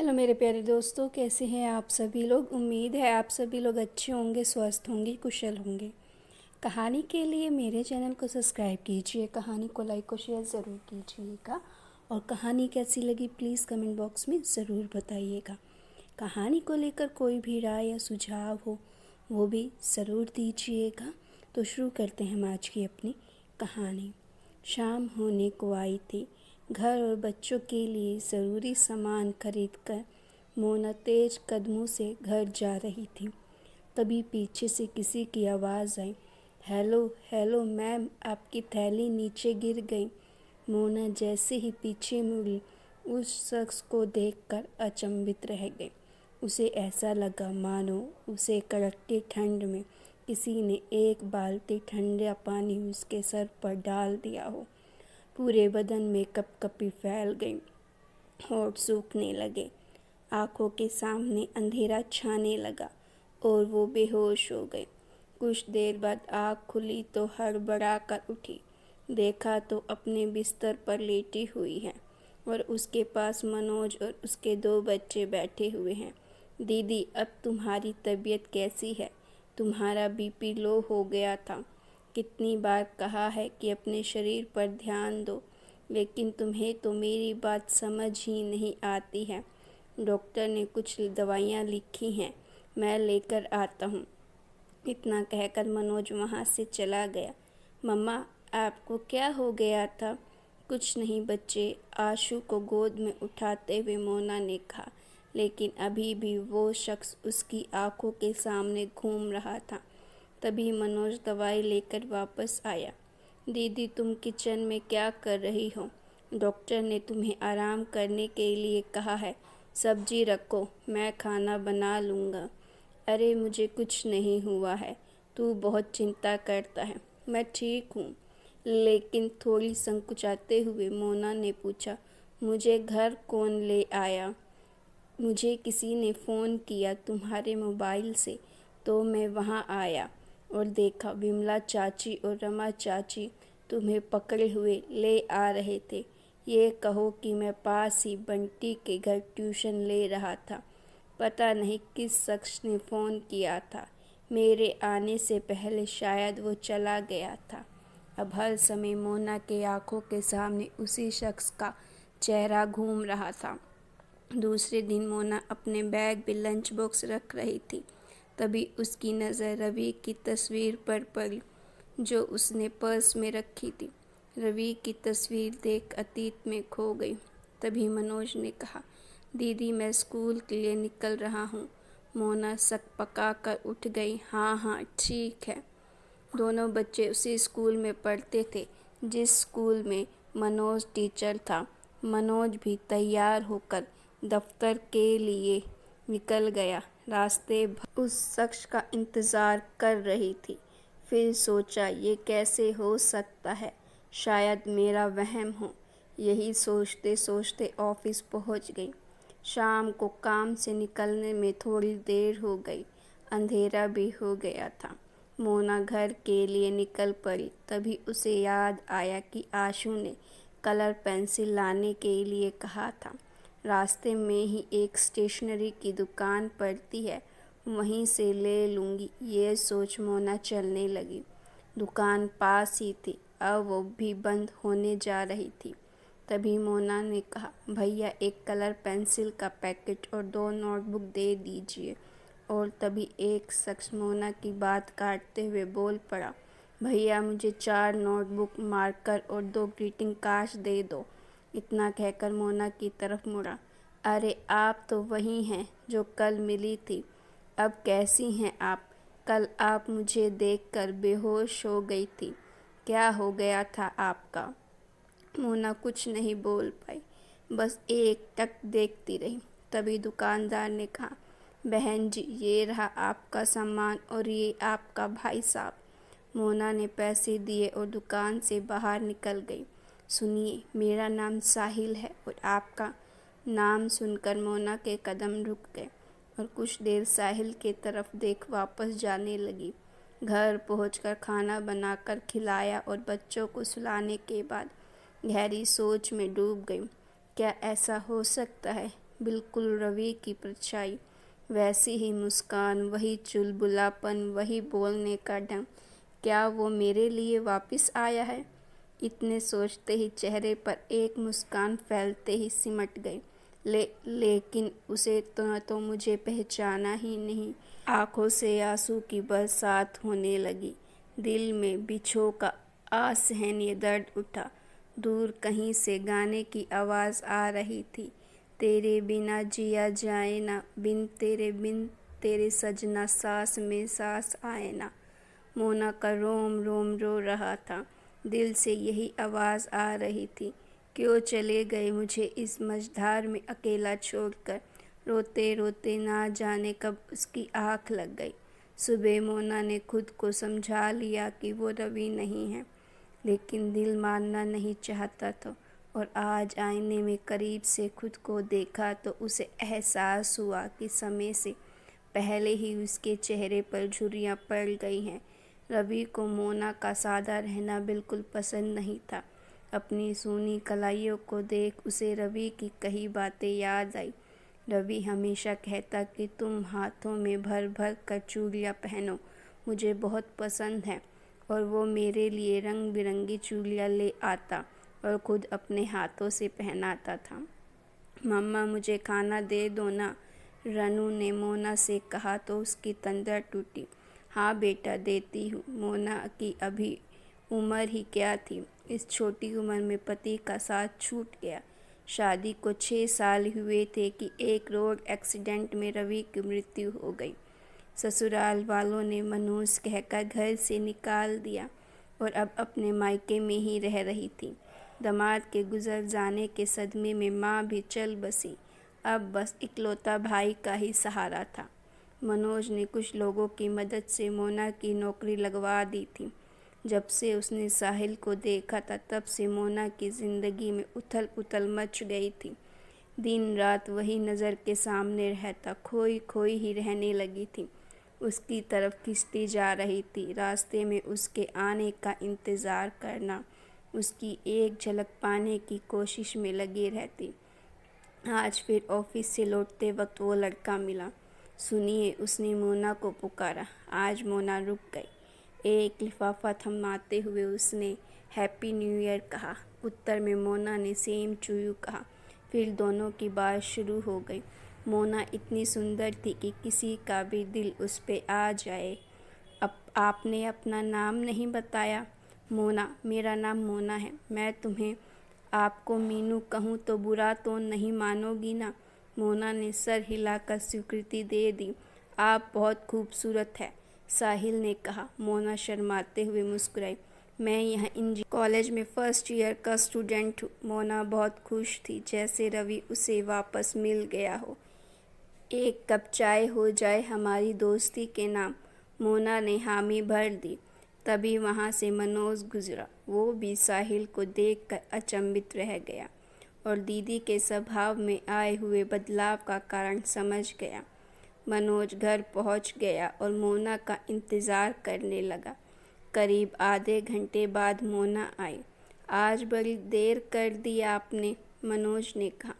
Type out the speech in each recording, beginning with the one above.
Hello मेरे प्यारे दोस्तों, कैसे हैं आप सभी लोग। उम्मीद है आप सभी लोग अच्छे होंगे, स्वस्थ होंगे, कुशल होंगे। कहानी के लिए मेरे चैनल को सब्सक्राइब कीजिए, कहानी को लाइक और शेयर ज़रूर कीजिएगा और कहानी कैसी लगी प्लीज़ कमेंट बॉक्स में ज़रूर बताइएगा। कहानी को लेकर कोई भी राय या सुझाव हो वो भी ज़रूर दीजिएगा। तो शुरू करते हैं हम आज की अपनी कहानी। शाम होने को आई थी। घर और बच्चों के लिए ज़रूरी सामान खरीदकर मोना तेज कदमों से घर जा रही थी। तभी पीछे से किसी की आवाज़ आई, हेलो हेलो मैम, आपकी थैली नीचे गिर गई। मोना जैसे ही पीछे मुड़ी उस शख्स को देखकर अचंभित रह गई। उसे ऐसा लगा मानो उसे कड़कती ठंड में किसी ने एक बाल्टी ठंडा पानी उसके सर पर डाल दिया हो। पूरे बदन में कपकपी फैल गई, होंठ सूखने लगे, आंखों के सामने अंधेरा छाने लगा और वो बेहोश हो गई। कुछ देर बाद आँख खुली तो हड़बड़ा कर उठी। देखा तो अपने बिस्तर पर लेटी हुई है और उसके पास मनोज और उसके 2 बच्चे बैठे हुए हैं। दीदी, अब तुम्हारी तबीयत कैसी है? तुम्हारा बीपी लो हो गया था। कितनी बार कहा है कि अपने शरीर पर ध्यान दो, लेकिन तुम्हें तो मेरी बात समझ ही नहीं आती है। डॉक्टर ने कुछ दवाइयाँ लिखी हैं, मैं लेकर आता हूँ। इतना कहकर मनोज वहाँ से चला गया। मम्मा, आपको क्या हो गया था? कुछ नहीं बच्चे, आशु को गोद में उठाते हुए मोना ने कहा, लेकिन अभी भी वो शख्स उसकी आंखों के सामने घूम रहा था। तभी मनोज दवाई लेकर वापस आया। दीदी, तुम किचन में क्या कर रही हो? डॉक्टर ने तुम्हें आराम करने के लिए कहा है। सब्जी रखो, मैं खाना बना लूँगा। अरे मुझे कुछ नहीं हुआ है, तू बहुत चिंता करता है। मैं ठीक हूँ। लेकिन थोड़ी संकुचाते हुए मोना ने पूछा, मुझे घर कौन ले आया? मुझे किसी ने फ़ोन किया तुम्हारे मोबाइल से, तो मैं वहाँ आया और देखा विमला चाची और रमा चाची तुम्हें पकड़े हुए ले आ रहे थे। ये कहो कि मैं पास ही बंटी के घर ट्यूशन ले रहा था। पता नहीं किस शख्स ने फ़ोन किया था। मेरे आने से पहले शायद वो चला गया था। अब हर समय मोना के आंखों के सामने उसी शख्स का चेहरा घूम रहा था। दूसरे दिन मोना अपने बैग में लंच बॉक्स रख रही थी। तभी उसकी नज़र रवि की तस्वीर पर पड़ी जो उसने पर्स में रखी थी। रवि की तस्वीर देख अतीत में खो गई। तभी मनोज ने कहा, दीदी मैं स्कूल के लिए निकल रहा हूँ। मोना सकपका कर उठ गई। हाँ हाँ ठीक है। दोनों बच्चे उसी स्कूल में पढ़ते थे जिस स्कूल में मनोज टीचर था। मनोज भी तैयार होकर दफ्तर के लिए निकल गया। रास्ते भर उस शख्स का इंतज़ार कर रही थी। फिर सोचा, ये कैसे हो सकता है? शायद मेरा वहम हो। यही सोचते सोचते ऑफिस पहुंच गई। शाम को काम से निकलने में थोड़ी देर हो गई। अंधेरा भी हो गया था। मोना घर के लिए निकल पड़ी। तभी उसे याद आया कि आशु ने कलर पेंसिल लाने के लिए कहा था। रास्ते में ही एक स्टेशनरी की दुकान पड़ती है, वहीं से ले लूँगी, ये सोच मोना चलने लगी। दुकान पास ही थी, अब वो भी बंद होने जा रही थी। तभी मोना ने कहा, भैया एक कलर पेंसिल का पैकेट और 2 नोटबुक दे दीजिए। और तभी एक शख्स मोना की बात काटते हुए बोल पड़ा, भैया मुझे 4 नोटबुक, मार्कर और 2 ग्रीटिंग कार्ड्स दे दो। इतना कहकर मोना की तरफ मुड़ा। अरे आप तो वही हैं जो कल मिली थी। अब कैसी हैं आप? कल आप मुझे देखकर बेहोश हो गई थी। क्या हो गया था आपका? मोना कुछ नहीं बोल पाई, बस एक टक देखती रही। तभी दुकानदार ने कहा, बहन जी ये रहा आपका सामान और ये आपका भाई साहब। मोना ने पैसे दिए और दुकान से बाहर निकल गई। सुनिए, मेरा नाम साहिल है और आपका? नाम सुनकर मोना के कदम रुक गए और कुछ देर साहिल के तरफ देख वापस जाने लगी। घर पहुंचकर खाना बनाकर खिलाया और बच्चों को सुलाने के बाद गहरी सोच में डूब गई। क्या ऐसा हो सकता है? बिल्कुल रवि की परछाई। वैसी ही मुस्कान, वही चुलबुलापन, वही बोलने का ढंग। क्या वो मेरे लिए वापस आया है? इतने सोचते ही चेहरे पर एक मुस्कान फैलते ही सिमट गई। लेकिन उसे तो मुझे पहचाना ही नहीं। आंखों से आंसू की बरसात होने लगी। दिल में बिछो का असहनीय दर्द उठा। दूर कहीं से गाने की आवाज़ आ रही थी। तेरे बिना जिया जाए ना, बिन तेरे सजना सांस में सांस आए ना। मोना का रोम रोम रो रहा था। दिल से यही आवाज़ आ रही थी, क्यों चले गए मुझे इस मझधार में अकेला छोड़कर। रोते रोते ना जाने कब उसकी आँख लग गई। सुबह मोना ने खुद को समझा लिया कि वो रवि नहीं है, लेकिन दिल मानना नहीं चाहता था। और आज आईने में करीब से खुद को देखा तो उसे एहसास हुआ कि समय से पहले ही उसके चेहरे पर झुर्रियाँ पड़ गई हैं। रवि को मोना का सादा रहना बिल्कुल पसंद नहीं था। अपनी सूनी कलाइयों को देख उसे रवि की कई बातें याद आई। रवि हमेशा कहता कि तुम हाथों में भर भर कर चूड़ियाँ पहनो, मुझे बहुत पसंद है। और वो मेरे लिए रंग बिरंगी चूड़ियाँ ले आता और खुद अपने हाथों से पहनाता था। मम्मा मुझे खाना दे दो ना, रनू ने मोना से कहा तो उसकी तंद्रा टूटी। हाँ बेटा देती हूँ। मोना की अभी उम्र ही क्या थी। इस छोटी उम्र में पति का साथ छूट गया। शादी को 6 साल हुए थे कि एक रोड एक्सीडेंट में रवि की मृत्यु हो गई। ससुराल वालों ने मनहूस कहकर घर से निकाल दिया और अब अपने मायके में ही रह रही थी। दामाद के गुजर जाने के सदमे में माँ भी चल बसी। अब बस इकलौता भाई का ही सहारा था। मनोज ने कुछ लोगों की मदद से मोना की नौकरी लगवा दी थी। जब से उसने साहिल को देखा था तब से मोना की ज़िंदगी में उथल पुथल मच गई थी। दिन रात वही नज़र के सामने रहता, खोई खोई ही रहने लगी थी। उसकी तरफ खिंचती जा रही थी। रास्ते में उसके आने का इंतज़ार करना, उसकी एक झलक पाने की कोशिश में लगी रहती। आज फिर ऑफिस से लौटते वक्त वो लड़का मिला। सुनिए, उसने मोना को पुकारा। आज मोना रुक गई। एक लिफाफा थमाते हुए उसने हैप्पी न्यू ईयर कहा। उत्तर में मोना ने सेम टू यू कहा। फिर दोनों की बात शुरू हो गई। मोना इतनी सुंदर थी कि किसी का भी दिल उस पे आ जाए। अब आपने अपना नाम नहीं बताया। मोना, मेरा नाम मोना है। मैं तुम्हें आपको मीनू कहूँ तो बुरा तो नहीं मानोगी ना? मोना ने सर हिलाकर स्वीकृति दे दी। आप बहुत खूबसूरत है, साहिल ने कहा। मोना शर्माते हुए मुस्कुराई। मैं यहाँ इंजीनियरिंग कॉलेज में फर्स्ट ईयर का स्टूडेंट हूँ। मोना बहुत खुश थी, जैसे रवि उसे वापस मिल गया हो। एक कप चाय हो जाए हमारी दोस्ती के नाम। मोना ने हामी भर दी। तभी वहाँ से मनोज गुजरा। वो भी साहिल को देखकर अचंभित रह गया और दीदी के स्वभाव में आए हुए बदलाव का कारण समझ गया। मनोज घर पहुँच गया और मोना का इंतज़ार करने लगा। करीब आधे घंटे बाद मोना आई। आज बड़ी देर कर दी आपने, मनोज ने कहा।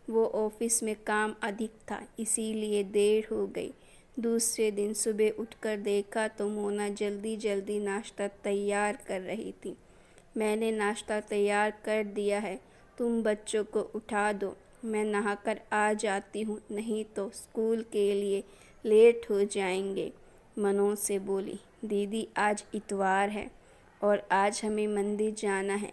वो ऑफिस में काम अधिक था, इसीलिए देर हो गई। दूसरे दिन सुबह उठकर देखा तो मोना जल्दी जल्दी नाश्ता तैयार कर रही थी। मैंने नाश्ता तैयार कर दिया है, तुम बच्चों को उठा दो, मैं नहाकर आ जाती हूँ, नहीं तो स्कूल के लिए लेट हो जाएंगे, मनोज से बोली। दीदी आज इतवार है और आज हमें मंदिर जाना है,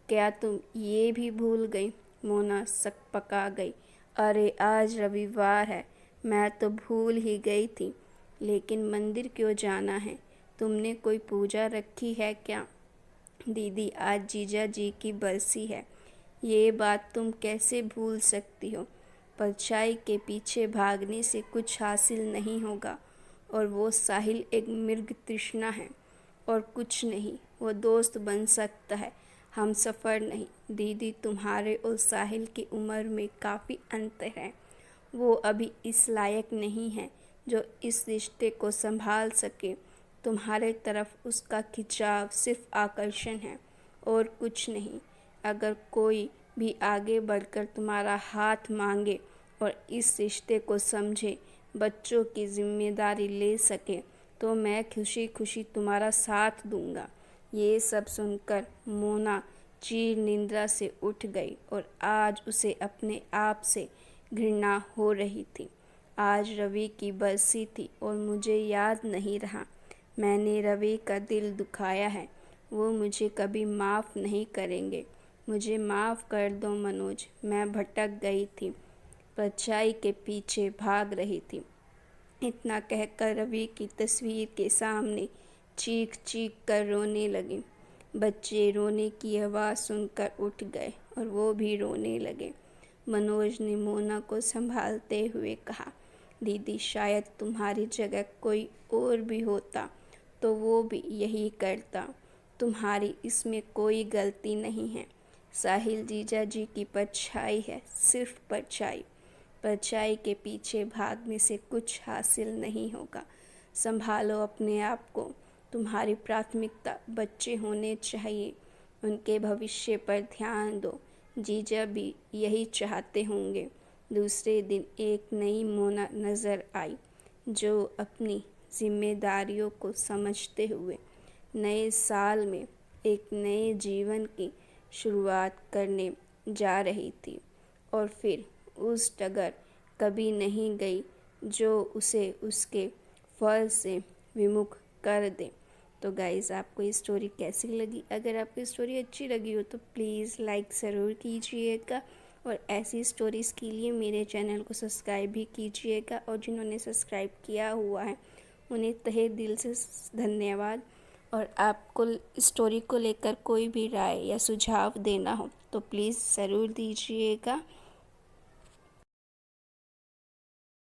क्या तुम ये भी भूल गई? मोना सकपका गई। अरे आज रविवार है, मैं तो भूल ही गई थी, लेकिन मंदिर क्यों जाना है? तुमने कोई पूजा रखी है क्या? दीदी आज जीजा जी की बरसी है, ये बात तुम कैसे भूल सकती हो? परछाई के पीछे भागने से कुछ हासिल नहीं होगा और वो साहिल एक मृग तृष्णा है और कुछ नहीं। वो दोस्त बन सकता है, हम सफ़र नहीं। दीदी तुम्हारे और साहिल की उम्र में काफ़ी अंतर है। वो अभी इस लायक नहीं है जो इस रिश्ते को संभाल सके। तुम्हारे तरफ उसका खिंचाव सिर्फ आकर्षण है और कुछ नहीं। अगर कोई भी आगे बढ़कर तुम्हारा हाथ मांगे और इस रिश्ते को समझे, बच्चों की जिम्मेदारी ले सके, तो मैं खुशी खुशी तुम्हारा साथ दूंगा। ये सब सुनकर मोना चीर निद्रा से उठ गई और आज उसे अपने आप से घृणा हो रही थी। आज रवि की बरसी थी और मुझे याद नहीं रहा। मैंने रवि का दिल दुखाया है, वो मुझे कभी माफ़ नहीं करेंगे। मुझे माफ़ कर दो मनोज, मैं भटक गई थी, परछाई के पीछे भाग रही थी। इतना कहकर रवि की तस्वीर के सामने चीख चीख कर रोने लगी। बच्चे रोने की आवाज़ सुनकर उठ गए और वो भी रोने लगे। मनोज ने मोना को संभालते हुए कहा, दीदी शायद तुम्हारी जगह कोई और भी होता तो वो भी यही करता। तुम्हारी इसमें कोई गलती नहीं है। साहिल जीजा जी की परछाई है, सिर्फ परछाई। परछाई के पीछे भागने से कुछ हासिल नहीं होगा। संभालो अपने आप को। तुम्हारी प्राथमिकता बच्चे होने चाहिए, उनके भविष्य पर ध्यान दो। जीजा भी यही चाहते होंगे। दूसरे दिन एक नई मोना नज़र आई, जो अपनी जिम्मेदारियों को समझते हुए नए साल में एक नए जीवन की शुरुआत करने जा रही थी। और फिर उस डगर कभी नहीं गई जो उसे उसके फर्ज से विमुख कर दे। तो गाइज़, आपको ये स्टोरी कैसी लगी? अगर आपको स्टोरी अच्छी लगी हो तो प्लीज़ लाइक ज़रूर कीजिएगा और ऐसी स्टोरीज़ के लिए मेरे चैनल को सब्सक्राइब भी कीजिएगा। और जिन्होंने सब्सक्राइब किया हुआ है उन्हें तहे दिल से धन्यवाद। और आपको स्टोरी को लेकर कोई भी राय या सुझाव देना हो तो प्लीज़ ज़रूर दीजिएगा।